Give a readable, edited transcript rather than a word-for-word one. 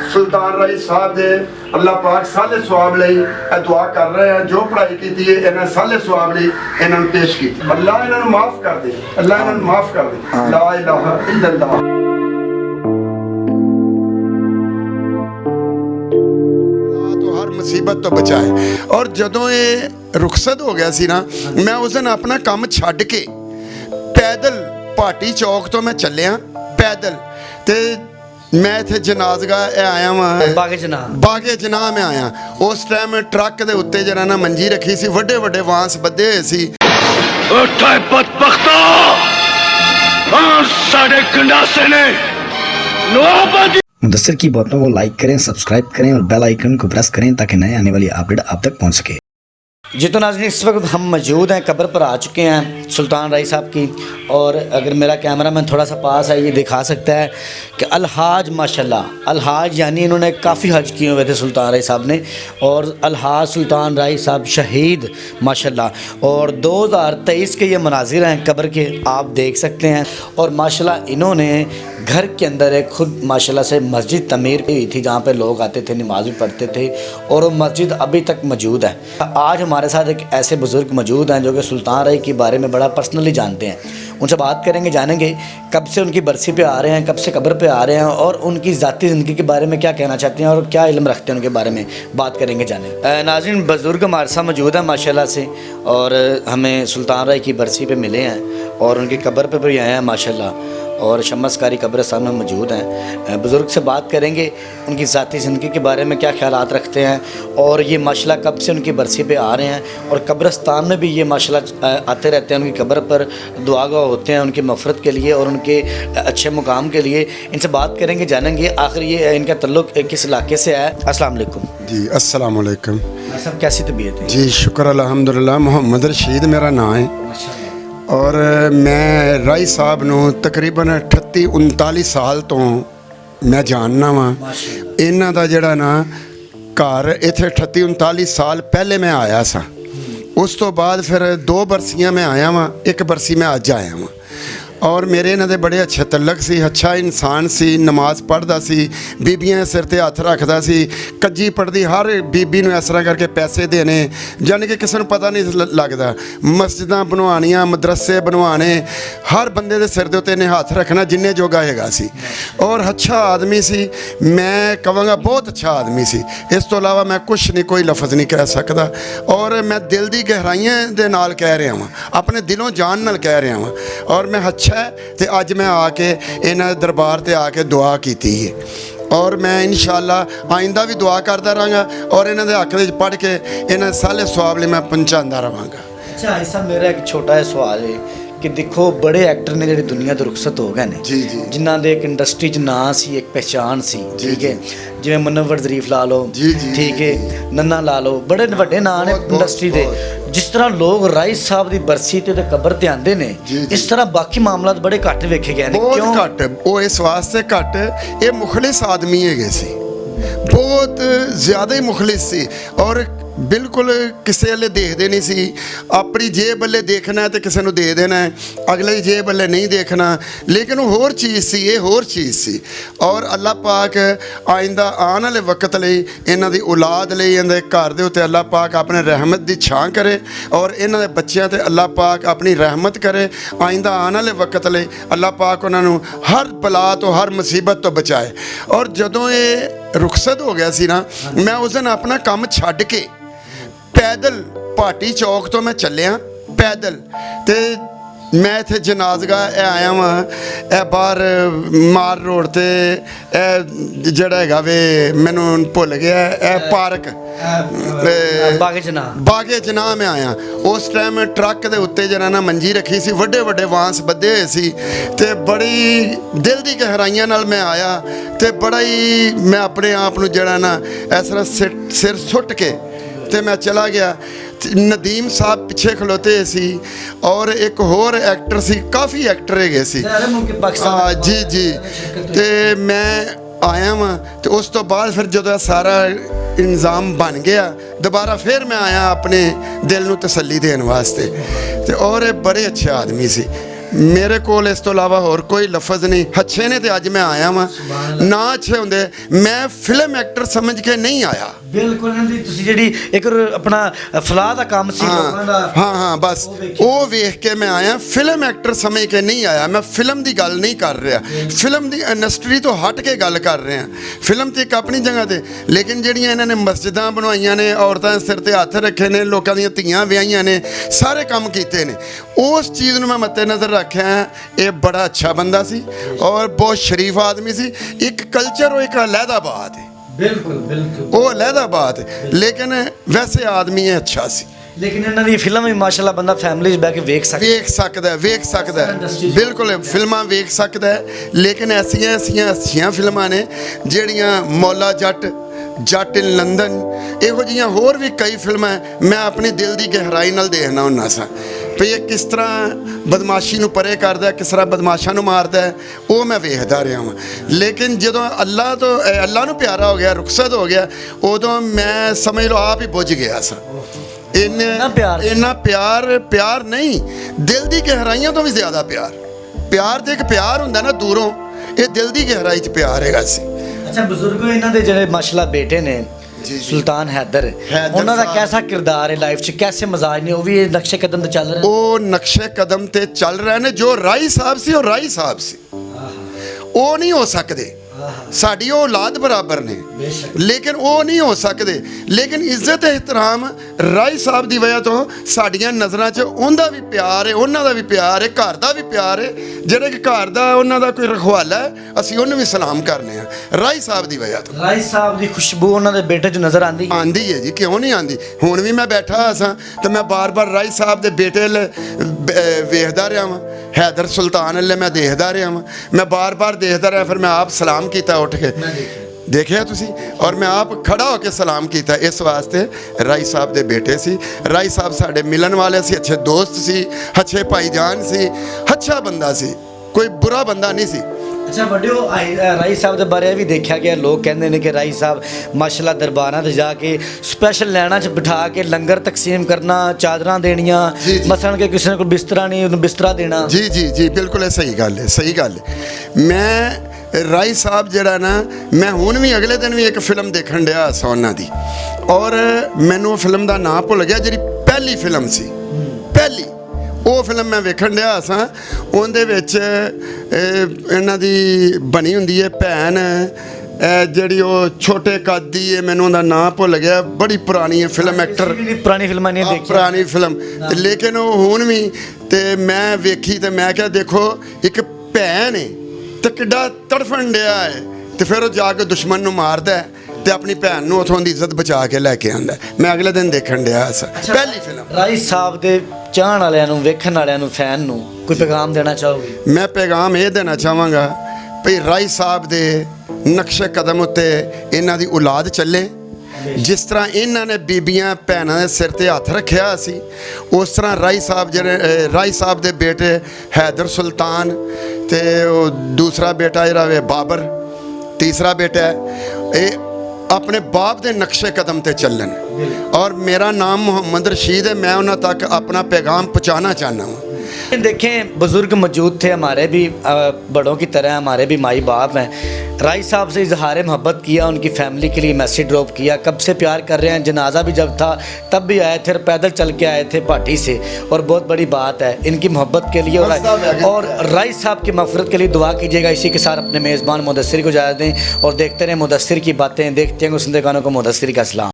सुल्तान rice साहब दे अल्लाह पाक साले सवाब लई दुआ कर रहे हैं। जो पढ़ाई की है इन्हें साले सवाब लई इन्होंने पेश की। अल्लाह इन्होंने माफ़ कर दे, अल्लाह इन्होंने माफ़ कर दे। ला इलाहा इल्लल्लाह। तो हर मुसीबत तो बचाए। और जदों ये रुखसत हो गया सी ना, मैं उस दिन अपना काम छड्ड के पैदल भाटी चौक तो मैं चलिया पैदल ते मैं इत्थे जनाजगाह आया वां बागे जनाह मैं आया। उस टाइम ट्रक दे उत्ते जरा ना मंजी रखी सी, वड्डे वड्डे वांस बद्धे होए सी। मुदस्सिर की बातों को लाइक करें, सब्सक्राइब करें और बेल आइकन को प्रेस करें ताकि नए आने वाली अपडेट आप तक पहुंच सके। जी तो नाज़रीन, इस वक्त हम मौजूद हैं, कब्र पर आ चुके हैं सुल्तान रईस साहब की। और अगर मेरा कैमरा मैन थोड़ा सा पास है, ये दिखा सकता है कि अलहाज माशाल्लाह, अलहाज यानी इन्होंने काफ़ी हज किए हुए थे सुल्तान रईस साहब ने। और अलहाज सुल्तान रईस साहब शहीद माशाल्लाह। और 2023 के ये मनाजिर हैं कब्र के, आप देख सकते हैं। और माशाल्लाह इन्होंने घर के अंदर एक खुद माशाल्लाह से मस्जिद तमीर हुई थी जहाँ पे लोग आते थे, नमाज भी पढ़ते थे। और वो मस्जिद अभी तक मौजूद है। आज हमारे साथ एक ऐसे बुज़ुर्ग मौजूद हैं जो कि सुल्तान रईस के बारे में बड़ा पर्सनली जानते हैं। उनसे बात करेंगे, जानेंगे कब से उनकी बरसी पे आ रहे हैं, कब से कब्र पे आ रहे हैं और उनकी ज़ाती ज़िंदगी के बारे में क्या कहना चाहते हैं और क्या इल्म रखते हैं उनके बारे में बात करेंगे, जाने। नाज़रीन, बुज़ुर्ग हमारे साथ मौजूद हैं माशाल्लाह से। और हमें सुल्तान रईस की बरसी पे मिले हैं और उनकी कब्र पे भी आए हैं माशाल्लाह। और शमसकारी कब्रिस्तान में मौजूद हैं। बुज़ुर्ग से बात करेंगे उनकी ज़ाती ज़िंदगी के बारे में, क्या ख़यालात रखते हैं और ये माशाल्लाह कब से उनकी बरसी पे आ रहे हैं। और कब्रिस्तान में भी ये माशाल्लाह आते रहते हैं, उनकी कब्र पर दुआगा होते हैं उनकी मफ़रत के लिए और उनके अच्छे मुकाम के लिए। इनसे बात करेंगे, जानेंगे आखिर ये इनका तल्लुक़ किस इलाके से है। अस्सलाम वालेकुम। जी अस्सलाम वालेकुम। सब कैसी तबीयत है? जी शुक्र अल्हम्दुलिल्लाह। मोहम्मद रशीद मेरा नाम है और मैं रईस साहब नूं तकरीबन 38-39 साल तो मैं जानना वा। इन्हां दा जिहड़ा ना घर इत्थे 38-39 साल पहले मैं आया सा। उस तो बाद फिर 2 बरसियां मैं आया वां, 1 बरसी मैं अज आया वां। और मेरे इन्हां दे बड़े अच्छे तलक सी, अच्छा इंसान सी, नमाज पढ़दा सी, बीबियां सिर ते हत्थ रखदा सी, कज्जी पढ़दी, हर बीबी नूं इस तरह करके पैसे देने, जाने कि किसी नूं पता नहीं लगदा। मस्जिदां बनवानियां, मदरसे बनवाने, हर बंदे दे सिर दे उत्ते इन्हें हत्थ रखना जिन्ने जोगा हैगा सी। और अच्छा आदमी सी, मैं कहांगा बहुत अच्छा आदमी सी। इस तो इलावा मैं कुछ नहीं, कोई लफ्ज़ नहीं कह सकदा। और मैं दिल दी गहराइयां दे नाल कह रहा वां, अपने दिलों जान नाल कह रहा वां। और मैं अच्छा ते अज मैं आके इन्हां दरबार ते आके दुआ कीती है। और मैं इंशाअल्लाह आइंदा भी दुआ करता रहांगा और इन्हां दे हक विच पढ़ के इन्हां साले सवाब लई मैं पहुंचांदा रहांगा। अच्छा, ऐसा मेरा एक छोटा सा सवाल है कि देखो बड़े एक्टर ने जिहड़ी दुनिया तो रुखसत हो गए ने, जी जी, जिन्हां दे एक इंडस्ट्री च नाम सी, एक पहचान सी, ठीक है। जिवें मुनव्वर ज़रीफ ला लो, ठीक है, नन्ना ला लो, बड़े वड्डे नाम ने इंडस्ट्री दे। जिस तरह लोग राइस साहब की बरसी ते कब्र ते आंदे ने, इस तरह बाकी मामला बड़े घट वेखे गए ने। क्यों घट? वो इस वास्ते घट, ये मुखलिस आदमी है सी, बहुत ज़्यादा ही मुखलिस सी। और बिल्कुल किसी वाले देखते नहीं सी, अपनी जेब वाले देखना है तो किसी को दे देना है, अगले की जेब वाले नहीं देखना। लेकिन वो होर चीज़ सी, ये होर चीज़ सी। और अल्लाह पाक आइंदा आने वाले वक्त लई इन्हां दी औलाद लई, इन्हां दे घर दे उत्ते अल्लाह पाक अपने रहमत दी छां करे और इन्हां दे बच्चों ते अल्लाह पाक अपनी रहमत करे। आइंदा आने वाले वक्त लई अल्लाह पाक उन्होंने हर बला तो, हर मुसीबत तो बचाए। और जदों ये रुखसत हो गया सी ना, मैं उस दिन अपना काम छड्ड के पैदल भाटी चौक तो मैं चलिया पैदल ते मैं इत्थे जनाजगाह आया वां। ए बाहर मार रोड ते जिहड़ा हैगा वे मैनूं भुल गया, ए पार्क बागे जनाह में आया। उस टाइम ट्रक दे उत्ते जरा ना मंजी रखी सी, वड्डे वड्डे वांस बद्धे होए सी ते बड़ी दिल दी गहराइयां नाल मैं आया ते बड़ा ही मैं अपने आप नूं जिहड़ा ना इस तरह सिर सुट के ते मैं चला गया। नदीम साहब पिछे खलोते सी और एक होर एक्टर सी, काफ़ी एक्टर है सी। हाँ जी जी। ते मैं आया वां तो उस तो बाद फिर जो सारा इंतज़ाम बन गया, दोबारा फिर मैं आया अपने दिल नूं तसल्ली देने वास्ते। ते और बड़े अच्छे आदमी सी। ਮੇਰੇ ਕੋਲ ਇਸ ਤੋਂ ਇਲਾਵਾ ਹੋਰ ਕੋਈ ਲਫ਼ਜ਼ ਨਹੀਂ। ਅੱਛੇ ਨੇ ਤੇ ਅੱਜ ਮੈਂ ਆਇਆ ਵਾਂ, ਨਾ ਅੱਛੇ ਹੁੰਦੇ ਮੈਂ ਫਿਲਮ ਐਕਟਰ ਸਮਝ ਕੇ ਨਹੀਂ ਆਇਆ। ਬਿਲਕੁਲ ਇਹਨਾਂ ਦੀ ਤੁਸੀਂ ਜਿਹੜੀ ਇੱਕ ਆਪਣਾ ਫਲਾਹ ਦਾ ਕੰਮ ਸੀ ਲੋਕਾਂ ਦਾ, ਹਾਂ ਬਸ ਉਹ ਵੇਖ ਕੇ ਮੈਂ ਆਇਆ, ਫਿਲਮ ਐਕਟਰ ਸਮਝ ਕੇ ਨਹੀਂ ਆਇਆ। ਮੈਂ ਫਿਲਮ ਦੀ ਗੱਲ ਨਹੀਂ ਕਰ ਰਿਹਾ, ਫਿਲਮ ਦੀ ਇੰਡਸਟਰੀ ਤੋਂ ਹਟ ਕੇ ਗੱਲ ਕਰ ਰਿਹਾ। ਫਿਲਮ ਤੇ ਇੱਕ ਆਪਣੀ ਜਗ੍ਹਾ ਤੇ, ਲੇਕਿਨ ਜਿਹੜੀਆਂ ਇਹਨਾਂ ਨੇ ਮਸਜਿਦਾਂ ਬਣਵਾਈਆਂ ਨੇ, ਔਰਤਾਂ ਦੇ ਸਿਰ ਤੇ ਹੱਥ ਰੱਖੇ ਨੇ, ਲੋਕਾਂ ਦੀਆਂ ਧੀਆਂ ਵਿਆਹੀਆਂ ਨੇ, ਸਾਰੇ ਕੰਮ ਕੀਤੇ ਨੇ, ਉਸ ਚੀਜ਼ ਨੂੰ ਮੈਂ ਮੱਦੇ ਨਜ਼ਰ ਰੱਖਿਆ। ਇਹ ਬੜਾ ਅੱਛਾ ਬੰਦਾ ਸੀ ਔਰ ਬਹੁਤ ਸ਼ਰੀਫ ਆਦਮੀ ਸੀ। ਇੱਕ ਕਲਚਰ ਉਹ ਇੱਕ ਅਲੱਗਾ ਬਾਤ ਹੈ, ਬਿਲਕੁਲ ਉਹ ਅਲੱਗਾ ਬਾਤ ਹੈ, ਲੇਕਿਨ ਵੈਸੇ ਆਦਮੀ ਇਹ ਅੱਛਾ ਸੀ। ਲੇਕਿਨ ਇਹਨਾਂ ਦੀ ਫਿਲਮ ਵੀ ਮਾਸ਼ਾਅੱਲਾ ਬੰਦਾ ਫੈਮਿਲੀ 'ਚ ਬਹਿ ਕੇ ਵੇਖ ਸਕਦਾ ਹੈ, ਬਿਲਕੁਲ ਫਿਲਮਾਂ ਵੇਖ ਸਕਦਾ ਹੈ। ਲੇਕਿਨ ਐਸੀਆਂ ਅੱਛੀਆਂ ਫਿਲਮਾਂ ਨੇ ਜਿਹੜੀਆਂ ਮੌਲਾ ਜੱਟ ਇਨ ਲੰਡਨ, ਇਹੋ ਜਿਹੀਆਂ ਹੋਰ ਵੀ ਕਈ ਫਿਲਮਾਂ ਮੈਂ ਆਪਣੀ ਦਿਲ ਦੀ ਗਹਿਰਾਈ ਨਾਲ ਦੇਖਣਾ ਹੁੰਦਾ ਸਾਂ ਵੀ ਇਹ ਕਿਸ ਤਰ੍ਹਾਂ ਬਦਮਾਸ਼ੀ ਨੂੰ ਪਰੇ ਕਰਦਾ, ਕਿਸ ਤਰ੍ਹਾਂ ਬਦਮਾਸ਼ਾਂ ਨੂੰ ਮਾਰਦਾ, ਉਹ ਮੈਂ ਵੇਖਦਾ ਰਿਹਾ ਹਾਂ। ਲੇਕਿਨ ਜਦੋਂ ਅੱਲਾ ਨੂੰ ਪਿਆਰਾ ਹੋ ਗਿਆ, ਰੁਖਸਤ ਹੋ ਗਿਆ, ਉਦੋਂ ਮੈਂ ਸਮਝ ਲਓ ਆਪ ਹੀ ਬੁੱਝ ਗਿਆ ਸਾਂ। ਇੰਨਾ ਪਿਆਰ ਨਹੀਂ, ਦਿਲ ਦੀ ਗਹਿਰਾਈਆਂ ਤੋਂ ਵੀ ਜ਼ਿਆਦਾ ਪਿਆਰ ਤੇ ਇੱਕ ਪਿਆਰ ਹੁੰਦਾ ਨਾ ਦੂਰੋਂ, ਇਹ ਦਿਲ ਦੀ ਗਹਿਰਾਈ 'ਚ ਪਿਆਰ ਹੈਗਾ ਸੀ। ਅੱਛਾ ਬਜ਼ੁਰਗੋ, ਇਹਨਾਂ ਦੇ ਜਿਹੜੇ ਮਾਸ਼ਾਅੱਲਾ ਬੇਟੇ ਨੇ ਸੁਲਤਾਨ ਹੈਦਰ ਉਹਨਾਂ ਦਾ ਕੈਸਾ ਕਿਰਦਾਰ ਹੈ ਲਾਈਫ 'ਚ, ਕੈਸੇ ਮਜ਼ਾਜ ਨੇ, ਉਹ ਵੀ ਨਕਸ਼ੇ ਕਦਮ ਤੇ ਚੱਲ ਰਹੇ? ਉਹ ਨਕਸ਼ੇ ਕਦਮ ਤੇ ਚੱਲ ਰਹੇ ਨੇ। ਜੋ ਰਾਈ ਸਾਹਿਬ ਸੀ ਉਹ ਰਾਈ ਸਾਹਿਬ ਸੀ, ਉਹ ਨਹੀਂ ਹੋ ਸਕਦੇ। ਸਾਡੀ ਉਹ ਔਲਾਦ ਬਰਾਬਰ ਨੇ, ਲੇਕਿਨ ਉਹ ਨਹੀਂ ਹੋ ਸਕਦੇ। ਲੇਕਿਨ ਇੱਜ਼ਤ ਇਹਤਰਾਮ ਰਾਈ ਸਾਹਿਬ ਦੀ ਵਜ੍ਹਾ ਤੋਂ ਸਾਡੀਆਂ ਨਜ਼ਰਾਂ 'ਚ ਉਹਦਾ ਵੀ ਪਿਆਰ ਹੈ, ਉਹਨਾਂ ਦਾ ਵੀ ਪਿਆਰ ਹੈ, ਘਰ ਦਾ ਵੀ ਪਿਆਰ ਹੈ। ਜਿਹੜੇ ਕਿ ਘਰ ਦਾ ਉਹਨਾਂ ਦਾ ਕੋਈ ਰਖਵਾਲਾ ਹੈ, ਅਸੀਂ ਉਹਨੂੰ ਵੀ ਸਲਾਮ ਕਰਨੇ ਆ ਰਾਈ ਸਾਹਿਬ ਦੀ ਵਜ੍ਹਾ ਤੋਂ। ਰਾਈ ਸਾਹਿਬ ਦੀ ਖੁਸ਼ਬੂ ਉਹਨਾਂ ਦੇ ਬੇਟੇ 'ਚ ਨਜ਼ਰ ਆਂਦੀ ਹੈ ਜੀ, ਕਿਉਂ ਨਹੀਂ ਆਂਦੀ? ਹੁਣ ਵੀ ਮੈਂ ਬੈਠਾ ਸਾਂ ਤੇ ਮੈਂ ਬਾਰ-ਬਾਰ ਰਾਈ ਸਾਹਿਬ ਦੇ ਬੇਟੇ ਵੇਖਦਾ ਰਿਹਾ ਵਾਂ, हैदर सुल्तान अल्ले मैं देखता रहा वां, मैं बार बार देखता रहा, फिर मैं आप सलाम किया उठ के, देखिया तुसी, और मैं आप खड़ा होकर सलाम किया। इस वास्ते राई साहब दे बेटे सी, राई साहब साढ़े मिलन वाले सी, अच्छे दोस्त सी, अच्छे भाईजान सी, अच्छा बंदा सी, कोई बुरा बंदा नहीं सी। अच्छा वड्डियो राई साहब के बारे भी देखा गया, लोग कहते हैं कि राई साहब माशाल्लाह दरबारां ते जाके स्पैशल लैना च बिठा के लंगर तकसीम करना, चादरां देनियां, मसलन कि किसी ने कोई बिस्तरा नहीं उन्हें बिस्तरा देना। जी जी जी बिल्कुल है, सही गल है। मैं राई साहब जरा ना, मैं हुण भी अगले दिन भी एक फिल्म देखण डिया सां उन्हां दी, और मैनूं फिल्म का नाम भुल गया, जिहड़ी पहली फिल्म सी, पहली ਉਹ ਫਿਲਮ ਮੈਂ ਵੇਖਣ ਡਿਆ ਸਾਂ। ਉਹਦੇ ਵਿੱਚ ਇਹਨਾਂ ਦੀ ਬਣੀ ਹੁੰਦੀ ਹੈ ਭੈਣ, ਜਿਹੜੀ ਉਹ ਛੋਟੇ ਕੱਦ ਦੀ ਹੈ, ਮੈਨੂੰ ਉਹਦਾ ਨਾਂ ਭੁੱਲ ਗਿਆ, ਬੜੀ ਪੁਰਾਣੀ ਹੈ ਫਿਲਮ ਐਕਟਰ, ਪੁਰਾਣੀ ਫਿਲਮਾਂ ਨਹੀਂ ਦੇਖੀ, ਪੁਰਾਣੀ ਫਿਲਮ, ਲੇਕਿਨ ਉਹ ਹੁਣ ਵੀ ਤੇ ਮੈਂ ਵੇਖੀ ਤੇ ਮੈਂ ਕਿਹਾ ਦੇਖੋ ਇੱਕ ਭੈਣ ਹੈ ਤੇ ਕਿੱਡਾ ਤੜਫਣ ਡਿਆ ਹੈ, ਤੇ ਫਿਰ ਉਹ ਜਾ ਕੇ ਦੁਸ਼ਮਣ ਨੂੰ ਮਾਰਦਾ ਹੈ ਤੇ ਆਪਣੀ ਭੈਣ ਨੂੰ ਉਥੋਂ ਦੀ ਇੱਜ਼ਤ ਬਚਾ ਕੇ ਲੈ ਕੇ ਆਂਦਾ। ਮੈਂ ਅਗਲੇ ਦਿਨ ਦੇਖਣ ਡਿਆ ਸਾਂ ਪਹਿਲੀ ਫਿਲਮ। ਰਾਈ ਸਾਹਿਬ ਦੇ ਚਾਹਣ ਵਾਲਿਆਂ ਨੂੰ, ਵੇਖਣ ਵਾਲਿਆਂ ਨੂੰ, ਫੈਨ ਨੂੰ ਕੋਈ ਪੈਗਾਮ ਦੇਣਾ ਚਾਹੋਗੇ? ਮੈਂ ਪੈਗਾਮ ਇਹ ਦੇਣਾ ਚਾਹਾਂਗਾ ਭਈ ਰਾਈ ਸਾਹਿਬ ਦੇ ਨਕਸ਼ੇ ਕਦਮ ਉੱਤੇ ਇਹਨਾਂ ਦੀ ਔਲਾਦ ਚੱਲੇ। ਜਿਸ ਤਰ੍ਹਾਂ ਇਹਨਾਂ ਨੇ ਬੀਬੀਆਂ ਭੈਣਾਂ ਦੇ ਸਿਰ ਤੇ ਹੱਥ ਰੱਖਿਆ ਸੀ, ਉਸ ਤਰ੍ਹਾਂ ਰਾਈ ਸਾਹਿਬ ਜਿਹੜੇ ਰਾਈ ਸਾਹਿਬ ਦੇ ਬੇਟੇ हैदर सुल्तान ਤੇ ਉਹ ਦੂਸਰਾ ਬੇਟਾ ਜਿਹੜਾ ਵੇ ਬਾਬਰ, ਤੀਸਰਾ ਬੇਟਾ ਇਹ अपने बाप के नक्शे कदम ते चलन। और मेरा नाम मोहम्मद रशीद है, मैं उन्होंने तक अपना पैगाम पहुँचाना चाहना हूँ। देखें बुज़ुर्ग मौजूद थे, हमारे भी बड़ों की तरह हमारे भी माई बाप हैं। राई साहब से इजहार मोहब्बत किया, उनकी फैमिली के लिए मैसेज ड्रॉप किया, कब से प्यार कर रहे हैं। जनाजा भी जब था तब भी आए थे, पैदल चल के आए थे पार्टी से, और बहुत बड़ी बात है इनकी मोहब्बत के लिए। और राई साहब की मफ़रत के लिए दुआ कीजिएगा। इसी के साथ अपने मेज़बान मुदस्सिर को इजाज़त दें और देखते रहें मुदस्सिर की बातें, देखते हैं सुनते गानों को। मुदस्सिर का सलाम।